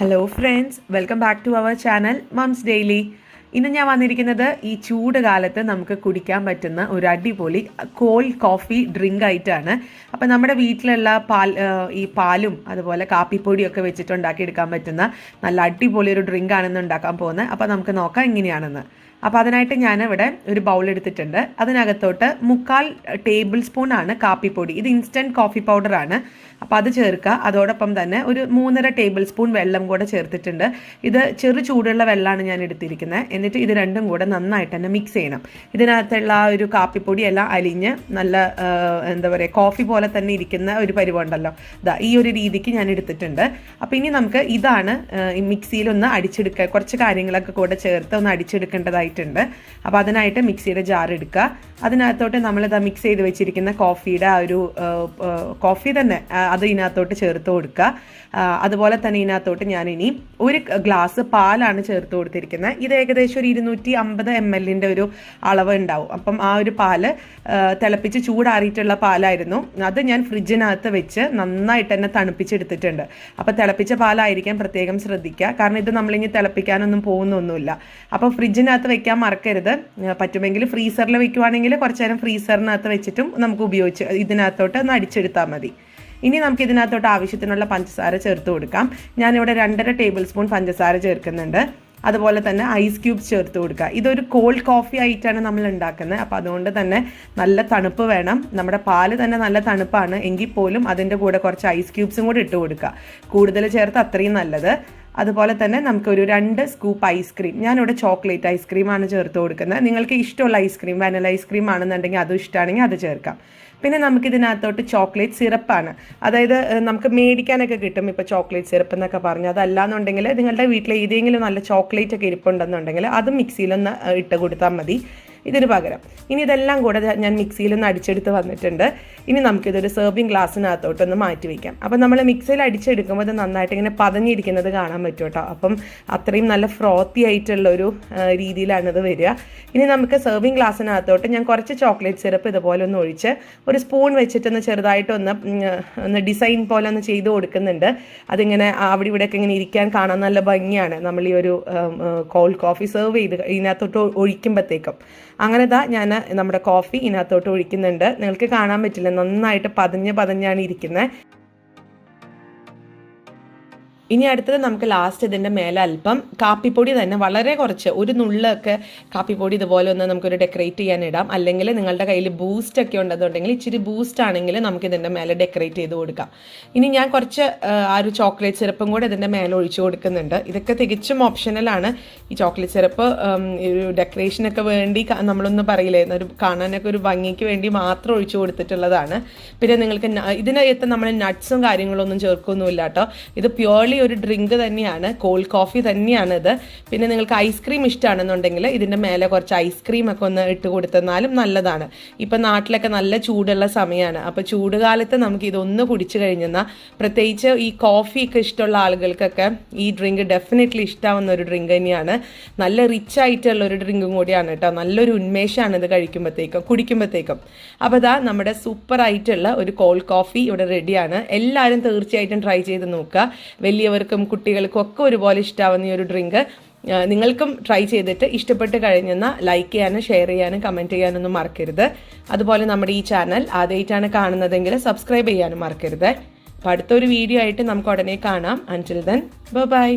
Hello friends, welcome back to our channel moms daily. ഇന്ന് ഞാൻ വന്നിരിക്കുന്നത് ഈ ചൂട് കാലത്ത് നമുക്ക് കുടിക്കാൻ പറ്റുന്ന ഒരു അടിപൊളി കോൾഡ് കോഫി ഡ്രിങ്ക് ആയിട്ടാണ്. അപ്പം നമ്മുടെ വീട്ടിലുള്ള ഈ പാലും അതുപോലെ കാപ്പിപ്പൊടിയൊക്കെ വെച്ചിട്ട് ഉണ്ടാക്കിയെടുക്കാൻ പറ്റുന്ന നല്ല അടിപൊളി ഒരു ഡ്രിങ്ക് ആണെന്ന് ഉണ്ടാക്കാൻ പോകുന്നത്. അപ്പോൾ നമുക്ക് നോക്കാം എങ്ങനെയാണെന്ന്. അപ്പോൾ അതിനായിട്ട് ഞാനിവിടെ ഒരു ബൗൾ എടുത്തിട്ടുണ്ട്. അതിനകത്തോട്ട് 3/4 ടേബിൾ സ്പൂൺ ആണ് കാപ്പിപ്പൊടി. ഇത് ഇൻസ്റ്റൻറ്റ് കോഫി പൗഡറാണ്. അപ്പോൾ അത് ചേർക്കുക. അതോടൊപ്പം തന്നെ ഒരു 3.5 ടേബിൾ സ്പൂൺ വെള്ളം കൂടെ ചേർത്തിട്ടുണ്ട്. ഇത് ചെറു ചൂടുള്ള വെള്ളമാണ് ഞാൻ എടുത്തിരിക്കുന്നത്. എന്നിട്ട് ഇത് രണ്ടും കൂടെ നന്നായിട്ട് തന്നെ മിക്സ് ചെയ്യണം. ഇതിനകത്തുള്ള ആ ഒരു കാപ്പിപ്പൊടി എല്ലാം അലിഞ്ഞ് നല്ല എന്താ പറയുക, കോഫി പോലെ തന്നെ ഇരിക്കുന്ന ഒരു പരിവുണ്ടല്ലോ, ഈ ഒരു രീതിക്ക് ഞാൻ എടുത്തിട്ടുണ്ട്. അപ്പോൾ ഇനി നമുക്ക് ഇതാണ് ഈ മിക്സിയിലൊന്ന് അടിച്ചെടുക്കുക. കുറച്ച് കാര്യങ്ങളൊക്കെ കൂടെ ചേർത്ത് ഒന്ന് അടിച്ചെടുക്കേണ്ടതായിട്ടുണ്ട്. അപ്പോൾ അതിനായിട്ട് മിക്സിയുടെ ജാർ എടുക്കുക. അതിനകത്തോട്ട് നമ്മളിത് മിക്സ് ചെയ്ത് വെച്ചിരിക്കുന്ന കോഫിയുടെ ആ ഒരു കോഫി തന്നെ അത് ഇതിനകത്തോട്ട് ചേർത്ത് കൊടുക്കുക. അതുപോലെ തന്നെ ഇതിനകത്തോട്ട് ഞാനിനി ഒരു ഗ്ലാസ് പാലാണ് ചേർത്ത് കൊടുത്തിരിക്കുന്നത്. ഇത് ഏകദേശം ഒരു 250 ml ഒരു അളവ് ഉണ്ടാവും. അപ്പം ആ ഒരു പാല് തിളപ്പിച്ച് ചൂടാറിയിട്ടുള്ള പാലായിരുന്നു. അത് ഞാൻ ഫ്രിഡ്ജിനകത്ത് വെച്ച് നന്നായിട്ട് തന്നെ തണുപ്പിച്ചെടുത്തിട്ടുണ്ട്. അപ്പോൾ തിളപ്പിച്ച പാലായിരിക്കാൻ പ്രത്യേകം ശ്രദ്ധിക്കുക. കാരണം ഇത് നമ്മളിനി തിളപ്പിക്കാനൊന്നും പോകുന്നൊന്നുമില്ല. അപ്പോൾ ഫ്രിഡ്ജിനകത്ത് വെക്കാൻ മറക്കരുത്. പറ്റുമെങ്കിൽ ഫ്രീസറിൽ വെക്കുവാണെങ്കിൽ കുറച്ച് നേരം ഫ്രീസറിനകത്ത് വെച്ചിട്ടും നമുക്ക് ഉപയോഗിച്ച് ഇതിനകത്തോട്ട് ഒന്ന് അടിച്ചെടുത്താൽ മതി. ഇനി നമുക്ക് ഇതിനകത്തോട്ട് ആവശ്യത്തിനുള്ള പഞ്ചസാര ചേർത്ത് കൊടുക്കാം. ഞാനിവിടെ 2.5 ടേബിൾ സ്പൂൺ പഞ്ചസാര ചേർക്കുന്നുണ്ട്. അതുപോലെ തന്നെ ഐസ് ക്യൂബ്സ് ചേർത്ത് കൊടുക്കുക. ഇതൊരു കോൾഡ് കോഫി ആയിട്ടാണ് നമ്മൾ ഉണ്ടാക്കുന്നത്. അപ്പോൾ അതുകൊണ്ട് തന്നെ നല്ല തണുപ്പ് വേണം. നമ്മുടെ പാല് തന്നെ നല്ല തണുപ്പാണ് എങ്കിൽ പോലും അതിൻ്റെ കൂടെ കുറച്ച് ഐസ് ക്യൂബ്സും കൂടി ഇട്ട് കൊടുക്കുക. കൂടുതൽ ചേർത്ത് അത്രയും നല്ലത്. അതുപോലെ തന്നെ നമുക്കൊരു 2 സ്കൂപ്പ് ഐസ്ക്രീം, ഞാനിവിടെ ചോക്ലേറ്റ് ഐസ്ക്രീമാണ് ചേർത്ത് കൊടുക്കുന്നത്. നിങ്ങൾക്ക് ഇഷ്ടമുള്ള ഐസ്ക്രീം, വാനില ഐസ്ക്രീം ആണെന്നുണ്ടെങ്കിൽ അതും ഇഷ്ടമാണെങ്കിൽ അത് ചേർക്കാം. പിന്നെ നമുക്കിതിനകത്തോട്ട് ചോക്ലേറ്റ് സിറപ്പാണ്, അതായത് നമുക്ക് മേടിക്കാനൊക്കെ കിട്ടും ഇപ്പോൾ ചോക്ലേറ്റ് സിറപ്പ് എന്നൊക്കെ പറഞ്ഞ്. അതല്ലാന്നുണ്ടെങ്കിൽ നിങ്ങളുടെ വീട്ടിൽ ഏതെങ്കിലും നല്ല ചോക്ലേറ്റ് ഒക്കെ ഇരിപ്പുണ്ടെന്നുണ്ടെങ്കിൽ അത് മിക്സിയിലൊന്ന് ഇട്ട് കൊടുത്താൽ മതി ഇതിന് പകരം. ഇനി ഇതെല്ലാം കൂടെ ഞാൻ മിക്സിയിലൊന്ന് അടിച്ചെടുത്ത് വന്നിട്ടുണ്ട്. ഇനി നമുക്കിതൊരു സെർവിങ് ഗ്ലാസ്സിനകത്തോട്ടൊന്ന് മാറ്റി വയ്ക്കാം. അപ്പം നമ്മൾ മിക്സിയിൽ അടിച്ചെടുക്കുമ്പോൾ ഇത് നന്നായിട്ട് ഇങ്ങനെ പതഞ്ഞിരിക്കുന്നത് കാണാൻ പറ്റും കേട്ടോ. അപ്പം അത്രയും നല്ല ഫ്രോത്തി ആയിട്ടുള്ളൊരു രീതിയിലാണിത് വരിക. ഇനി നമുക്ക് സെർവിങ് ഗ്ലാസ്സിനകത്തോട്ട് ഞാൻ കുറച്ച് ചോക്ലേറ്റ് സിറപ്പ് ഇതുപോലെ ഒന്ന് ഒഴിച്ച് ഒരു സ്പൂൺ വെച്ചിട്ടൊന്ന് ചെറുതായിട്ടൊന്ന് ഡിസൈൻ പോലെ ഒന്ന് ചെയ്ത് കൊടുക്കുന്നുണ്ട്. അതിങ്ങനെ അവിടെ ഇവിടെയൊക്കെ ഇങ്ങനെ ഇരിക്കാൻ കാണാൻ നല്ല ഭംഗിയാണ് നമ്മൾ ഈ ഒരു കോൾഡ് കോഫി സെർവ് ചെയ്ത് ഇതിനകത്തോട്ട് ഒഴിക്കുമ്പോഴത്തേക്കും. അങ്ങനെ ഞാൻ നമ്മുടെ കോഫി ഇതിനകത്തോട്ട് ഒഴിക്കുന്നുണ്ട്. നിങ്ങൾക്ക് കാണാൻ പറ്റില്ല, നന്നായിട്ട് പതഞ്ഞാണ് ഇരിക്കുന്നത്. ഇനി അടുത്തത് നമുക്ക് ലാസ്റ്റ് ഇതിൻ്റെ മേലെ അല്പം കാപ്പിപ്പൊടി തന്നെ വളരെ കുറച്ച്, ഒരു നുള്ളൊക്കെ കാപ്പിപ്പൊടി ഇതുപോലെ ഒന്ന് നമുക്കൊരു ഡെക്കറേറ്റ് ചെയ്യാൻ ഇടാം. അല്ലെങ്കിൽ നിങ്ങളുടെ കയ്യിൽ ബൂസ്റ്റ് ഒക്കെ ഉണ്ടെന്നുണ്ടെങ്കിൽ ഇച്ചിരി ബൂസ്റ്റ് ആണെങ്കിൽ നമുക്ക് ഇതിൻ്റെ മേലെ ഡെക്കറേറ്റ് ചെയ്ത് കൊടുക്കാം. ഇനി ഞാൻ കുറച്ച് ആ ഒരു ചോക്ലേറ്റ് സിറപ്പും കൂടെ ഇതിൻ്റെ മേലെ ഒഴിച്ചു കൊടുക്കുന്നുണ്ട്. ഇതൊക്കെ തികച്ചും ഓപ്ഷണലാണ്. ഈ ചോക്ലേറ്റ് സിറപ്പ് ഒരു ഡെക്കറേഷനൊക്കെ വേണ്ടി നമ്മളൊന്ന് പറയില്ലേ, ഒരു കാണാനൊക്കെ ഒരു ഭംഗിക്ക് വേണ്ടി മാത്രം ഒഴിച്ചു കൊടുത്തിട്ടുള്ളതാണ്. പിന്നെ നിങ്ങൾക്ക് ഇതിനകത്ത് നമ്മൾ നട്ട്സും കാര്യങ്ങളൊന്നും ചേർക്കൊന്നുമില്ല കേട്ടോ. ഇത് പ്യുവർലി ഒരു ഡ്രിങ്ക് തന്നെയാണ്, കോൾഡ് കോഫി തന്നെയാണ് ഇത്. പിന്നെ നിങ്ങൾക്ക് ഐസ്ക്രീം ഇഷ്ടമാണെന്നുണ്ടെങ്കിൽ ഇതിൻ്റെ മേലെ കുറച്ച് ഐസ്ക്രീം ഒക്കെ ഒന്ന് ഇട്ട് കൊടുത്തെന്നാലും നല്ലതാണ്. ഇപ്പം നാട്ടിലൊക്കെ നല്ല ചൂടുള്ള സമയമാണ്. അപ്പോൾ ചൂടുകാലത്ത് നമുക്ക് ഇതൊന്ന് കുടിച്ചു കഴിഞ്ഞെന്നാൽ, പ്രത്യേകിച്ച് ഈ കോഫിയൊക്കെ ഇഷ്ടമുള്ള ആളുകൾക്കൊക്കെ ഈ ഡ്രിങ്ക് ഡെഫിനറ്റ്ലി ഇഷ്ടമാവുന്ന ഒരു ഡ്രിങ്ക് തന്നെയാണ്. നല്ല റിച്ച് ആയിട്ടുള്ള ഒരു ഡ്രിങ്കും കൂടിയാണ് കേട്ടോ. നല്ലൊരു ഉന്മേഷമാണ് ഇത് കുടിക്കുമ്പോഴത്തേക്കും. അപ്പോൾ നമ്മുടെ സൂപ്പർ ആയിട്ടുള്ള ഒരു കോൾഡ് കോഫി ഇവിടെ റെഡിയാണ്. എല്ലാവരും തീർച്ചയായിട്ടും ട്രൈ ചെയ്ത് നോക്കുക. വലിയവർക്കും കുട്ടികൾക്കും ഒക്കെ ഒരുപോലെ ഇഷ്ടമാവുന്ന ഈ ഒരു ഡ്രിങ്ക് നിങ്ങൾക്കും ട്രൈ ചെയ്തിട്ട് ഇഷ്ടപ്പെട്ട് കഴിഞ്ഞെന്നാൽ ലൈക്ക് ചെയ്യാനും ഷെയർ ചെയ്യാനും കമൻറ്റ് ചെയ്യാനൊന്നും മറക്കരുത്. അതുപോലെ നമ്മുടെ ഈ ചാനൽ ആദ്യമായിട്ടാണ് കാണുന്നതെങ്കിൽ സബ്സ്ക്രൈബ് ചെയ്യാനും മറക്കരുത്. അപ്പോൾ അടുത്തൊരു വീഡിയോ ആയിട്ട് നമുക്ക് ഉടനെ കാണാം. അൻറ്റിൽ ദെൻ ബൈ.